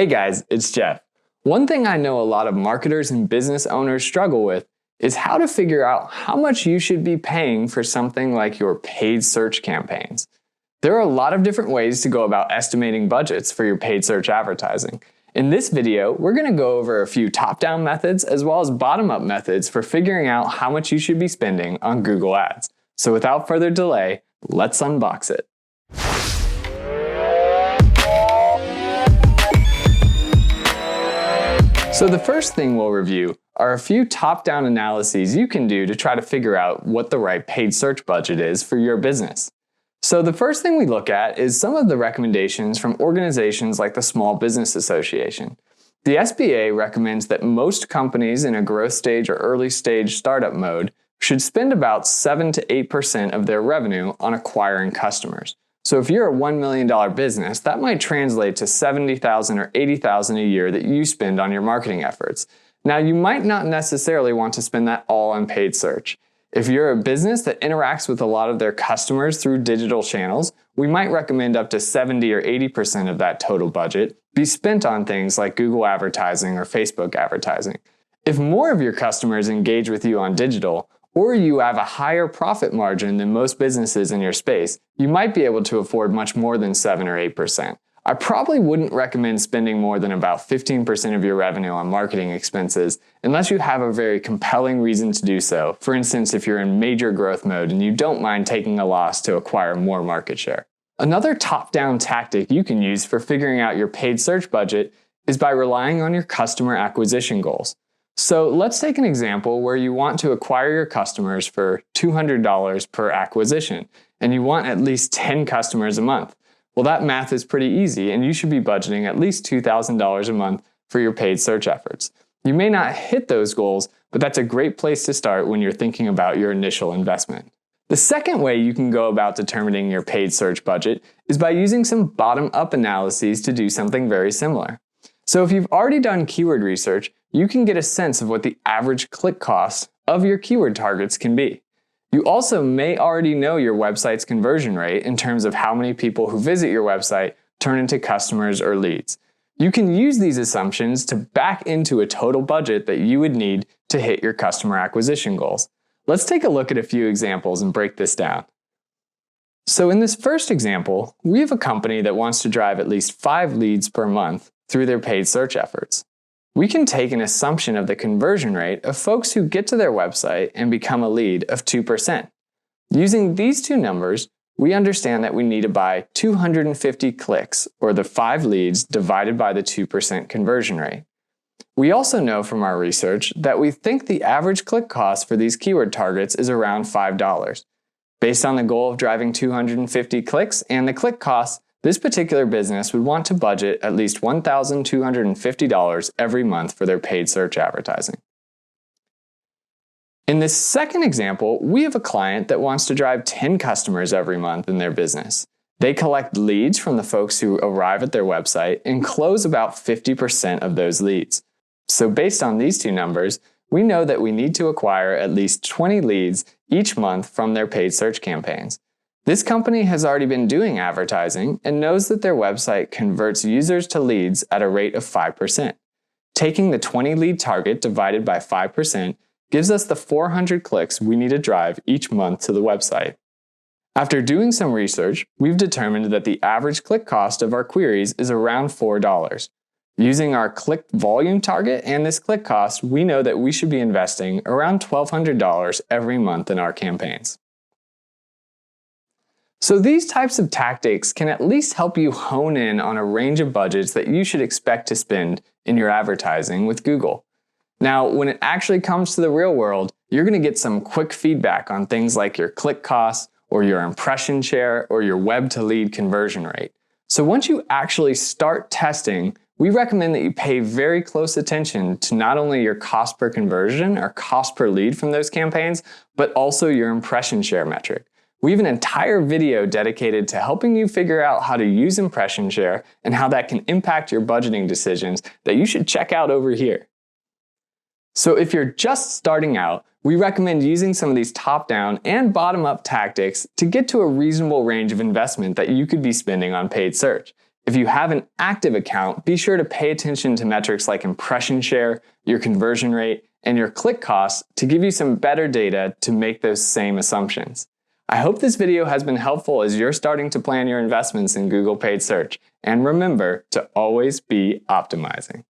Hey guys, it's Jeff. One thing I know a lot of marketers and business owners struggle with is how to figure out how much you should be paying for something like your paid search campaigns. There are a lot of different ways to go about estimating budgets for your paid search advertising. In this video, we're going to go over a few top-down methods as well as bottom-up methods for figuring out how much you should be spending on Google Ads. So without further delay, let's unbox it. So the first thing we'll review are a few top-down analyses you can do to try to figure out what the right paid search budget is for your business. So the first thing we look at is some of the recommendations from organizations like the Small Business Association. The SBA recommends that most companies in a growth stage or early stage startup mode should spend about 7 to 8% of their revenue on acquiring customers. So if you're a $1 million business, that might translate to $70,000 or $80,000 a year that you spend on your marketing efforts. Now, you might not necessarily want to spend that all on paid search. If you're a business that interacts with a lot of their customers through digital channels, we might recommend up to 70 or 80% of that total budget be spent on things like Google advertising or Facebook advertising. If more of your customers engage with you on digital, or you have a higher profit margin than most businesses in your space, you might be able to afford much more than 7 or 8%. I probably wouldn't recommend spending more than about 15% of your revenue on marketing expenses unless you have a very compelling reason to do so. For instance, if you're in major growth mode and you don't mind taking a loss to acquire more market share. Another top-down tactic you can use for figuring out your paid search budget is by relying on your customer acquisition goals. So let's take an example where you want to acquire your customers for $200 per acquisition, and you want at least 10 customers a month. Well, that math is pretty easy, and you should be budgeting at least $2,000 a month for your paid search efforts. You may not hit those goals, but that's a great place to start when you're thinking about your initial investment. The second way you can go about determining your paid search budget is by using some bottom-up analyses to do something very similar. So if you've already done keyword research, you can get a sense of what the average click cost of your keyword targets can be. You also may already know your website's conversion rate in terms of how many people who visit your website turn into customers or leads. You can use these assumptions to back into a total budget that you would need to hit your customer acquisition goals. Let's take a look at a few examples and break this down. So in this first example, we have a company that wants to drive at least 5 leads per month through their paid search efforts. We can take an assumption of the conversion rate of folks who get to their website and become a lead of 2%. Using these two numbers, we understand that we need to buy 250 clicks, or the 5 leads divided by the 2% conversion rate. We also know from our research that we think the average click cost for these keyword targets is around $5. Based on the goal of driving 250 clicks and the click costs, this particular business would want to budget at least $1,250 every month for their paid search advertising. In this second example, we have a client that wants to drive 10 customers every month in their business. They collect leads from the folks who arrive at their website and close about 50% of those leads. So based on these two numbers, we know that we need to acquire at least 20 leads each month from their paid search campaigns. This company has already been doing advertising and knows that their website converts users to leads at a rate of 5%. Taking the 20 lead target divided by 5% gives us the 400 clicks we need to drive each month to the website. After doing some research, we've determined that the average click cost of our queries is around $4. Using our click volume target and this click cost, we know that we should be investing around $1,200 every month in our campaigns. So these types of tactics can at least help you hone in on a range of budgets that you should expect to spend in your advertising with Google. Now, when it actually comes to the real world, you're going to get some quick feedback on things like your click costs, or your impression share, or your web to lead conversion rate. So once you actually start testing, we recommend that you pay very close attention to not only your cost per conversion or cost per lead from those campaigns, but also your impression share metric. We have an entire video dedicated to helping you figure out how to use impression share and how that can impact your budgeting decisions that you should check out over here. So if you're just starting out, we recommend using some of these top-down and bottom-up tactics to get to a reasonable range of investment that you could be spending on paid search. If you have an active account, be sure to pay attention to metrics like impression share, your conversion rate, and your click costs to give you some better data to make those same assumptions. I hope this video has been helpful as you're starting to plan your investments in Google paid search. And remember to always be optimizing.